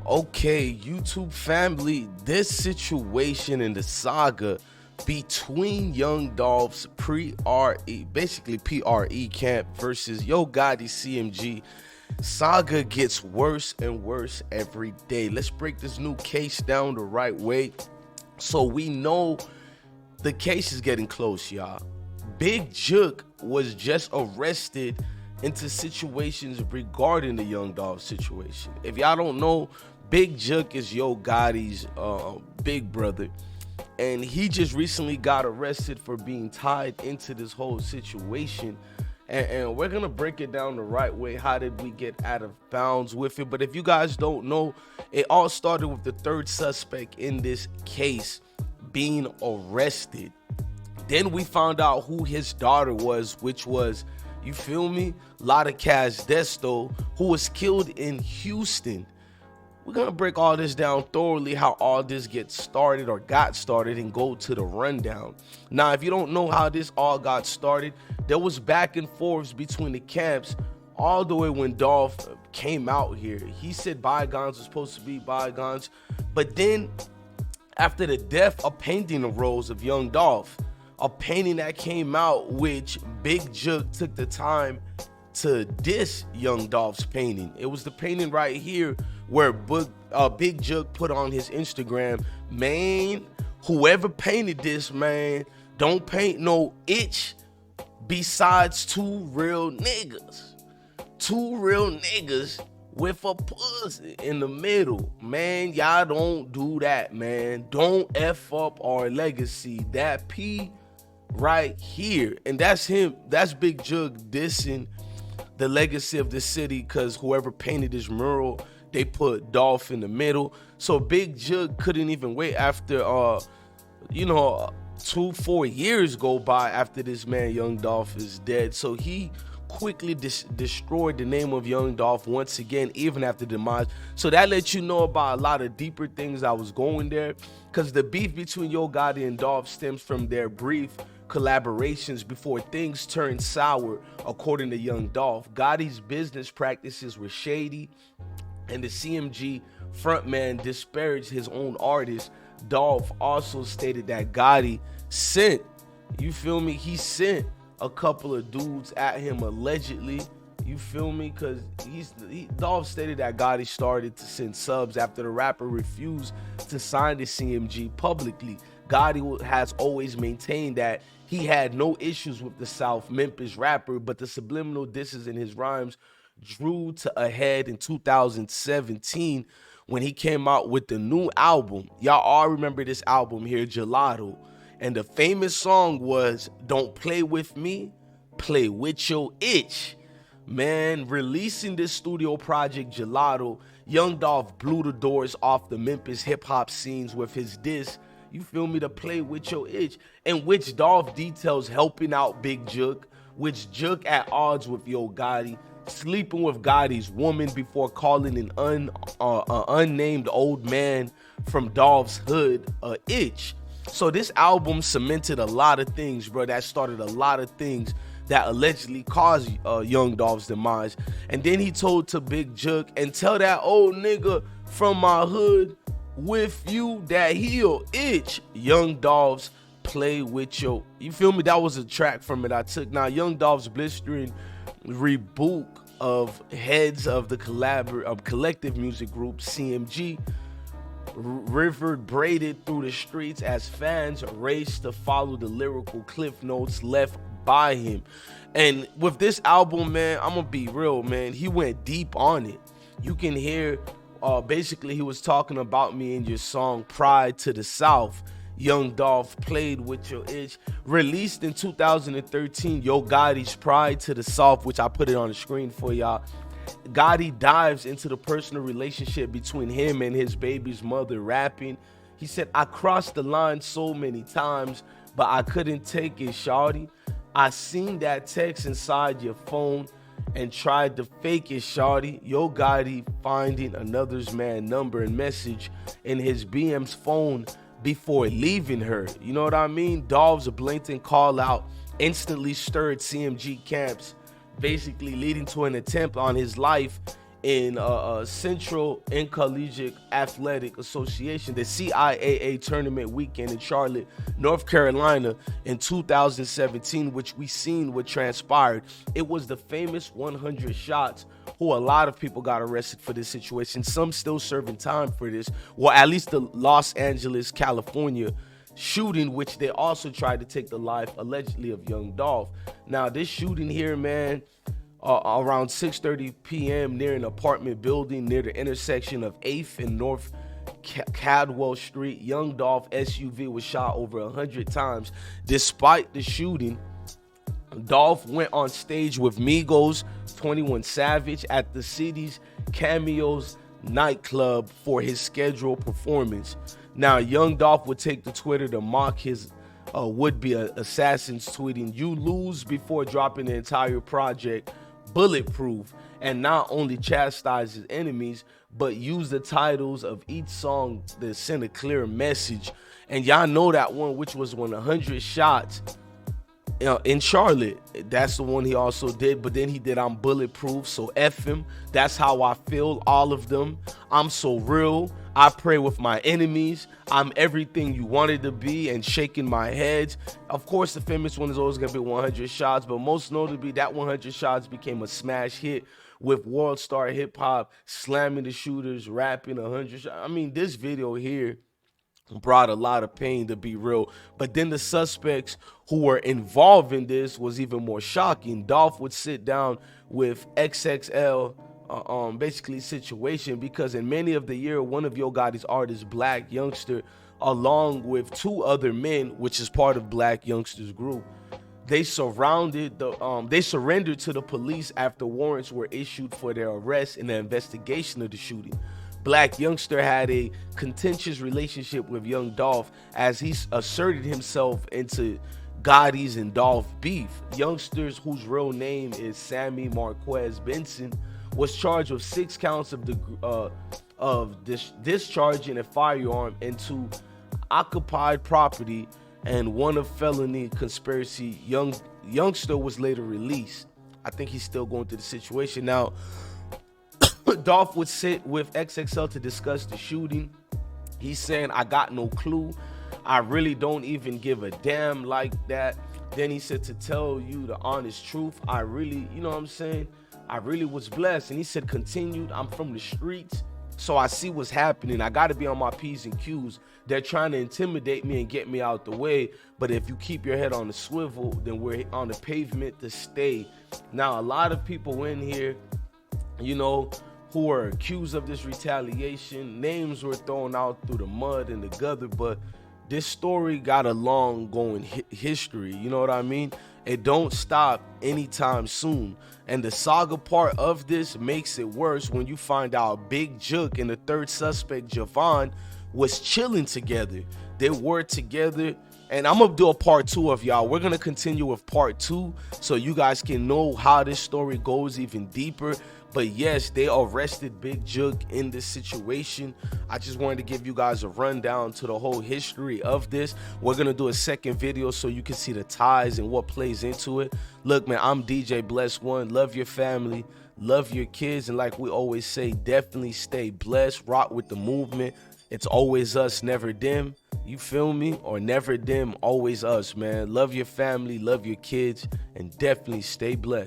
Okay, YouTube family, this situation in the saga between Young Dolph's pre-RE, basically PRE camp versus Yo Gotti CMG saga gets worse and worse every day. Let's break this new case down the right way so we know the case is getting close, y'all. Big Jook was just arrested into situations regarding the Young Dolph situation. If y'all don't know, Big Jook is Yo Gotti's big brother, and he just recently got arrested for being tied into this whole situation. And we're gonna break it down the right way. How did we get out of bounds with it? But if you guys don't know, it all started with the third suspect in this case being arrested. Then we found out who his daughter was, which was, you feel me, Ll3R Desto, who was killed in Houston. We're gonna break all this down thoroughly, how all this gets started or got started, and go to the rundown. Now, if you don't know how this all got started, there was back and forths between the camps all the way when Dolph came out here. He said bygones were supposed to be bygones, but then after the death, a painting arose of Young Dolph, a painting that came out which Big Jook took the time to diss Young Dolph's painting. It was the painting right here where Big Jook put on his Instagram, man, whoever painted this, man, don't paint no itch besides two real niggas. Two real niggas with a pussy in the middle. Man, y'all don't do that, man. Don't F up our legacy. That P right here. And that's him. That's Big Jook dissing the legacy of the city, because whoever painted this mural, they put Dolph in the middle. So Big Jook couldn't even wait after 4 years go by after this man Young Dolph is dead. So he quickly destroyed the name of Young Dolph once again, even after demise. So that lets you know about a lot of deeper things that was going there, because the beef between Yo Gotti and Dolph stems from their brief collaborations before things turned sour. According to Young Dolph, Gotti's business practices were shady, and the CMG frontman disparaged his own artist. Dolph also stated that Gotti sent, you feel me, he sent a couple of dudes at him allegedly, you feel me, because Dolph stated that Gotti started to send subs after the rapper refused to sign the CMG publicly. Gotti has always maintained that he had no issues with the South Memphis rapper, but the subliminal disses in his rhymes drew to a head in 2017 when he came out with the new album. Y'all all remember this album here, Gelato. And the famous song was Don't Play With Me, Play With Your Itch. Man, releasing this studio project, Gelato, Young Dolph blew the doors off the Memphis hip-hop scenes with his diss, you feel me, to Play With Your Itch, in which Dolph details helping out Big Jook, which Jook at odds with Yo Gotti, sleeping with Gotti's woman before calling an unnamed old man from Dolph's hood a itch. So this album cemented a lot of things, bro. That started a lot of things that allegedly caused Young Dolph's demise. And then he told to Big Jook, and tell that old nigga from my hood with you that he'll itch. Young Dolph's Play With Your, you feel me? That was a track from it I took. Now Young Dolph's blistering reboot of heads of the collective music group CMG reverberated through the streets as fans raced to follow the lyrical cliff notes left by him. And with this album, man, I'm gonna be real, man, he went deep on it. You can hear basically he was talking about me in your song Pride to the South. Young Dolph Played With Your Itch, released in 2013. Yo Gotti's Pride to the South, which I put it on the screen for y'all. Gotti dives into the personal relationship between him and his baby's mother rapping. He said, I crossed the line so many times, but I couldn't take it, shawty. I seen that text inside your phone and tried to fake it, shawty. Yo Gotti finding another's man number and message in his BM's phone before leaving her. You know what I mean? Dolph's blatant call out instantly stirred CMG camps, basically leading to an attempt on his life in Central Intercollegiate Athletic Association, the CIAA tournament weekend in Charlotte, North Carolina in 2017, which we seen what transpired. It was the famous 100 shots, who a lot of people got arrested for this situation. Some still serving time for this. Well, at least the Los Angeles, California shooting, which they also tried to take the life, allegedly, of young Dolph. Now, this shooting here, man, around 6:30 p.m. near an apartment building near the intersection of 8th and North Cadwell Street, young Dolph SUV was shot over 100 times. Despite the shooting, Dolph went on stage with Migos, 21 Savage at the city's Cameos nightclub for his scheduled performance. Now, young Dolph would take to Twitter to mock his would-be assassins, tweeting, "You lose," before dropping the entire project, Bulletproof, and not only chastise his enemies, but use the titles of each song to send a clear message. And y'all know that one, which was 100 shots in Charlotte. That's the one he also did, but then he did "I'm Bulletproof," so F him. That's how I feel, all of them. I'm so real. I pray with my enemies. I'm everything you wanted to be, and shaking my head. Of course, the famous one is always going to be 100 shots, but most notably, that 100 shots became a smash hit with world star hip hop slamming the shooters, rapping 100 shots. I mean, this video here brought a lot of pain, to be real. But then the suspects who were involved in this was even more shocking. Dolph would sit down with XXL basically situation, because in May of the year, one of Yo Gotti's artists, Black Youngster, along with two other men, which is part of Black Youngster's group, they surrendered to the police after warrants were issued for their arrest in the investigation of the shooting. Black Youngster had a contentious relationship with young Dolph as he asserted himself into Gotti's and Dolph beef. Youngsters, whose real name is Sammy Marquez Benson, was charged with 6 counts of discharging a firearm into occupied property and 1 of felony conspiracy. Youngster was later released. I think he's still going through the situation. Now, Dolph would sit with XXL to discuss the shooting. He's saying, "I got no clue. I really don't even give a damn like that." Then he said, "To tell you the honest truth, I really, you know what I'm saying? I really was blessed." And he said, continued, "I'm from the streets, so I see what's happening. I got to be on my P's and Q's. They're trying to intimidate me and get me out the way. But if you keep your head on the swivel, then we're on the pavement to stay." Now, a lot of people in here, you know, who are accused of this retaliation, names were thrown out through the mud and the gutter, but this story got a long going history, you know what I mean? It don't stop anytime soon. And the saga part of this makes it worse when you find out Big Jook and the third suspect, Govan, was chilling together. They were together. And I'm gonna do a part 2 of y'all. We're gonna continue with part 2 so you guys can know how this story goes even deeper. But yes, they arrested Big Jook in this situation. I just wanted to give you guys a rundown to the whole history of this. We're gonna do a second video so you can see the ties and what plays into it. Look, man, I'm DJ Bless One. Love your family, love your kids, and like we always say, definitely stay blessed. Rock with the movement. It's always us, never them. You feel me? Or never them, always us, man. Love your family, love your kids, and definitely stay blessed.